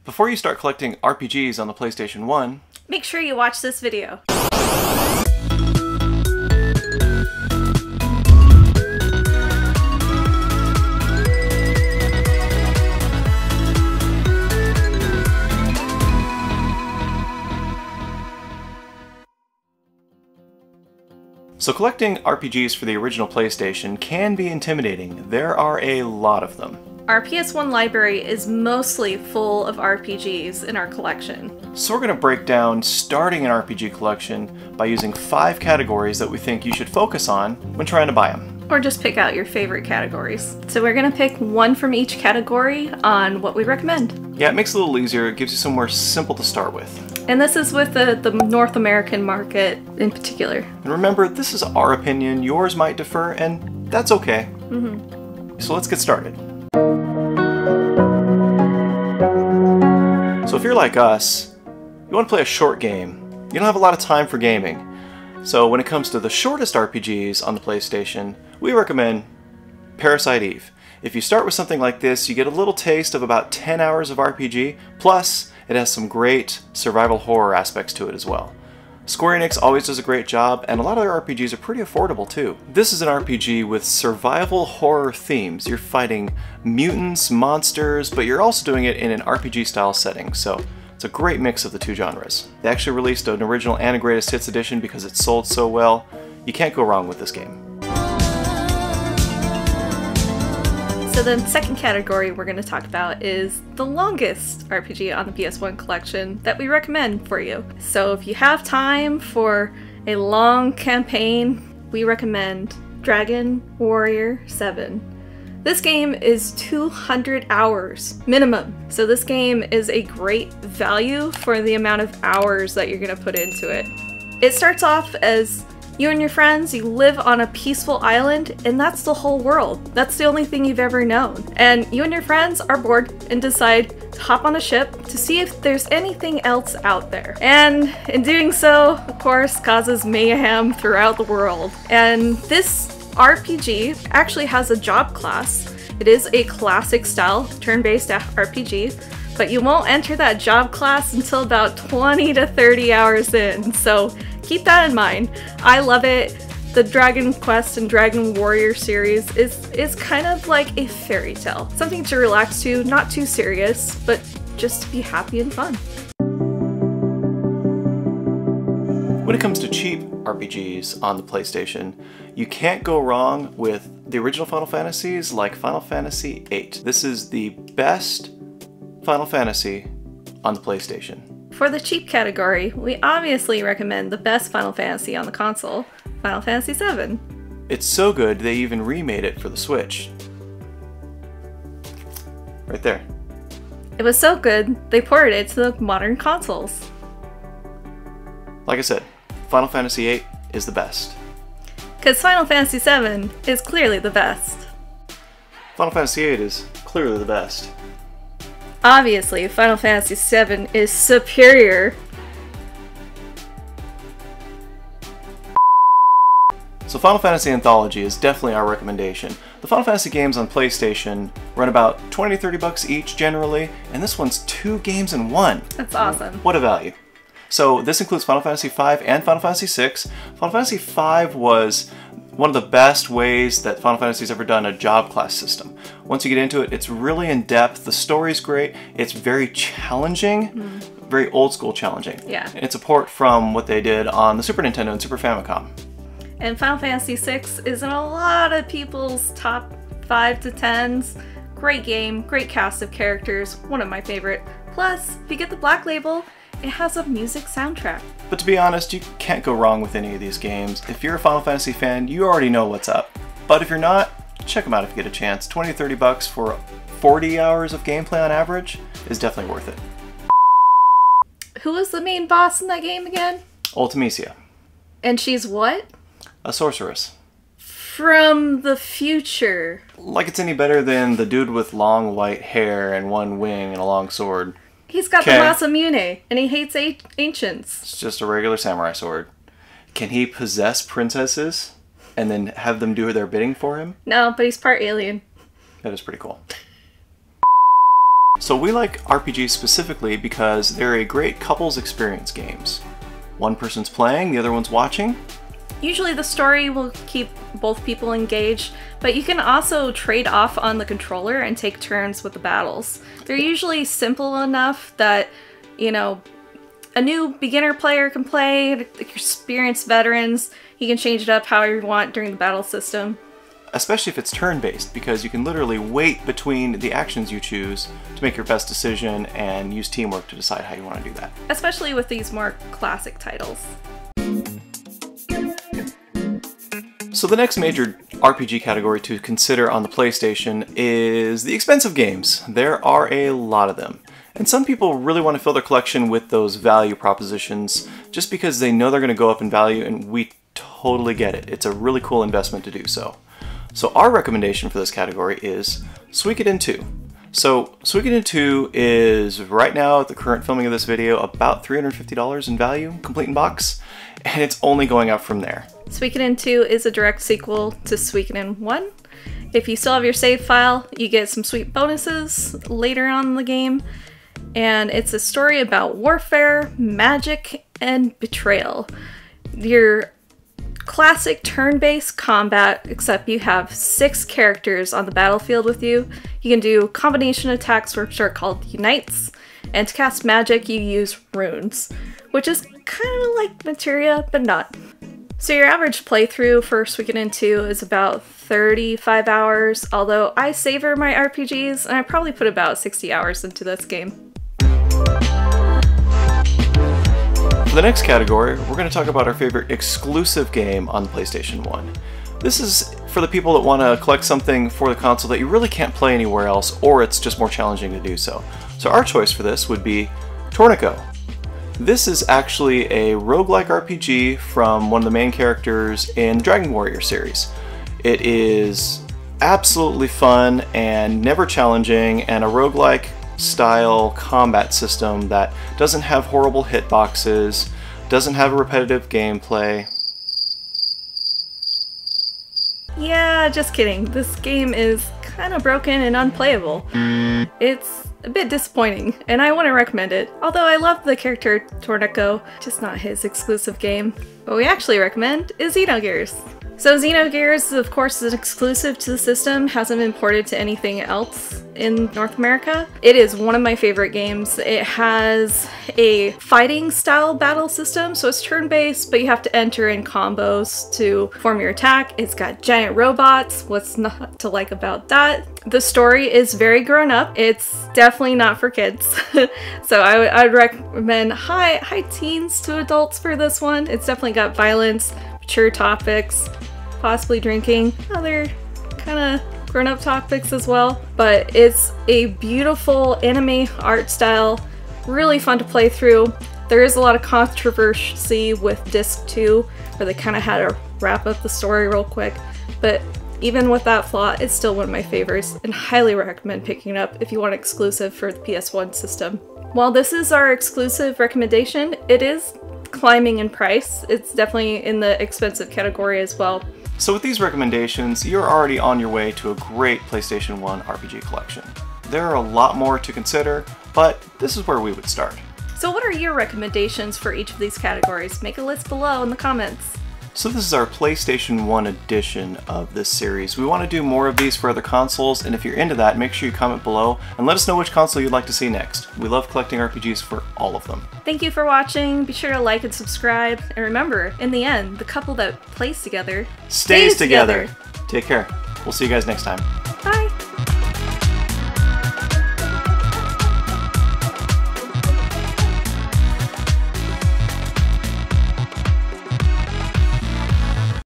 Before you start collecting RPGs on the PlayStation 1, make sure you watch this video. So collecting RPGs for the original PlayStation can be intimidating. There are a lot of them. Our PS1 library is mostly full of RPGs in our collection. So we're going to break down starting an RPG collection by using 5 categories that we think you should focus on when trying to buy them. Or just pick out your favorite categories. So we're going to pick one from each category on what we recommend. Yeah, it makes it a little easier. It gives you somewhere simple to start with. And this is with the North American market in particular. And remember, this is our opinion. Yours might differ, and that's okay. So let's get started. So if you're like us, you want to play a short game. You don't have a lot of time for gaming. So when it comes to the shortest RPGs on the PlayStation, we recommend Parasite Eve. If you start with something like this, you get a little taste of about 10 hours of RPG, plus it has some great survival horror aspects to it as well. Square Enix always does a great job, and a lot of their RPGs are pretty affordable too. This is an RPG with survival horror themes. You're fighting mutants, monsters, but you're also doing it in an RPG style setting, so it's a great mix of the two genres. They actually released an original and a greatest hits edition because it sold so well. You can't go wrong with this game. So the second category we're going to talk about is the longest RPG on the PS1 collection that we recommend for you. So if you have time for a long campaign, we recommend Dragon Warrior 7. This game is 200 hours minimum. So this game is a great value for the amount of hours that you're going to put into it. It starts off as you and your friends, you live on a peaceful island, and that's the whole world. That's the only thing you've ever known. And you and your friends are bored and decide to hop on a ship to see if there's anything else out there. And in doing so, of course, causes mayhem throughout the world. And this RPG actually has a job class. It is a classic style, turn-based RPG, but you won't enter that job class until about 20 to 30 hours in. So keep that in mind. I love it. The Dragon Quest and Dragon Warrior series is kind of like a fairy tale. Something to relax to, not too serious, but just to be happy and fun. When it comes to cheap RPGs on the PlayStation, you can't go wrong with the original Final Fantasies like Final Fantasy VIII. This is the best Final Fantasy on the PlayStation. For the cheap category, we obviously recommend the best Final Fantasy on the console, Final Fantasy VII. It's so good they even remade it for the Switch. Right there. It was so good, they ported it to the modern consoles. Like I said, Final Fantasy VIII is the best. Because Final Fantasy VII is clearly the best. Final Fantasy VIII is clearly the best. Obviously, Final Fantasy VII is superior. So Final Fantasy Anthology is definitely our recommendation. The Final Fantasy games on PlayStation run about 20 to 30 bucks each generally, and this one's 2 games in 1. That's awesome. What a value. So this includes Final Fantasy V and Final Fantasy VI. Final Fantasy V was one of the best ways that Final Fantasy's ever done a job class system. Once you get into it, it's really in depth, the story's great, it's very challenging, very old school challenging. Yeah. It's a port from what they did on the Super Nintendo and Super Famicom. And Final Fantasy VI is in a lot of people's top 5 to 10s. Great game, great cast of characters, one of my favorite. Plus, if you get the Black Label, it has a music soundtrack. But to be honest, you can't go wrong with any of these games. If you're a Final Fantasy fan, you already know what's up. But if you're not, check them out if you get a chance. 20 to 30 bucks for 40 hours of gameplay on average is definitely worth it. Who was the main boss in that game again? Ultimecia. And she's what? A sorceress. From the future. Like it's any better than the dude with long white hair and one wing and a long sword. He's got the Masamune, and he hates ancients. It's just a regular samurai sword. Can he possess princesses and then have them do their bidding for him? No, but he's part alien. That is pretty cool. So we like RPGs specifically because they're a great couples experience games. One person's playing, the other one's watching. Usually the story will keep both people engaged, but you can also trade off on the controller and take turns with the battles. They're usually simple enough that, you know, a new beginner player can play, experienced veterans, you can change it up however you want during the battle system. Especially if it's turn-based, because you can literally wait between the actions you choose to make your best decision and use teamwork to decide how you want to do that. Especially with these more classic titles. So the next major RPG category to consider on the PlayStation is the expensive games. There are a lot of them. And some people really want to fill their collection with those value propositions just because they know they're going to go up in value, and we totally get it. It's a really cool investment to do so. So our recommendation for this category is Suikoden 2. So Suikoden 2 is right now at the current filming of this video about $350 in value, complete in box, and it's only going up from there. Suikoden 2 is a direct sequel to Suikoden 1. If you still have your save file, you get some sweet bonuses later on in the game. And it's a story about warfare, magic, and betrayal. Your classic turn-based combat, except you have 6 characters on the battlefield with you. You can do combination attacks which are called unites, and to cast magic you use runes, which is kind of like materia, but not. So your average playthrough for Suikoden 2 is about 35 hours, although I savor my RPGs and I probably put about 60 hours into this game. For the next category, we're going to talk about our favorite exclusive game on the PlayStation 1. This is for the people that want to collect something for the console that you really can't play anywhere else, or it's just more challenging to do so. So our choice for this would be Torneko. This is actually a roguelike RPG from one of the main characters in the Dragon Warrior series. It is absolutely fun and never challenging, and a roguelike style combat system that doesn't have horrible hitboxes, doesn't have a repetitive gameplay. Yeah, just kidding. This game is kind of broken and unplayable. It's a bit disappointing, and I want to recommend it. Although I love the character Torneko, just not his exclusive game. What we actually recommend is Xenogears. So Xenogears, of course, is exclusive to the system, hasn't been ported to anything else in North America. It is one of my favorite games. It has a fighting style battle system, so it's turn-based, but you have to enter in combos to form your attack. It's got giant robots. What's not to like about that? The story is very grown up. It's definitely not for kids. So I'd recommend high teens to adults for this one. It's definitely got violence, mature topics, possibly drinking, other kind of grown-up topics as well. But it's a beautiful anime art style, really fun to play through. There is a lot of controversy with Disc 2, where they kind of had to wrap up the story real quick, but even with that flaw, it's still one of my favorites, and highly recommend picking it up if you want exclusive for the PS1 system. While this is our exclusive recommendation, it is climbing in price. It's definitely in the expensive category as well. So with these recommendations, you're already on your way to a great PlayStation 1 RPG collection. There are a lot more to consider, but this is where we would start. So what are your recommendations for each of these categories? Make a list below in the comments. So this is our PlayStation 1 edition of this series. We want to do more of these for other consoles, and if you're into that, make sure you comment below and let us know which console you'd like to see next. We love collecting RPGs for all of them. Thank you for watching. Be sure to like and subscribe. And remember, in the end, the couple that plays together stays together. Take care. We'll see you guys next time.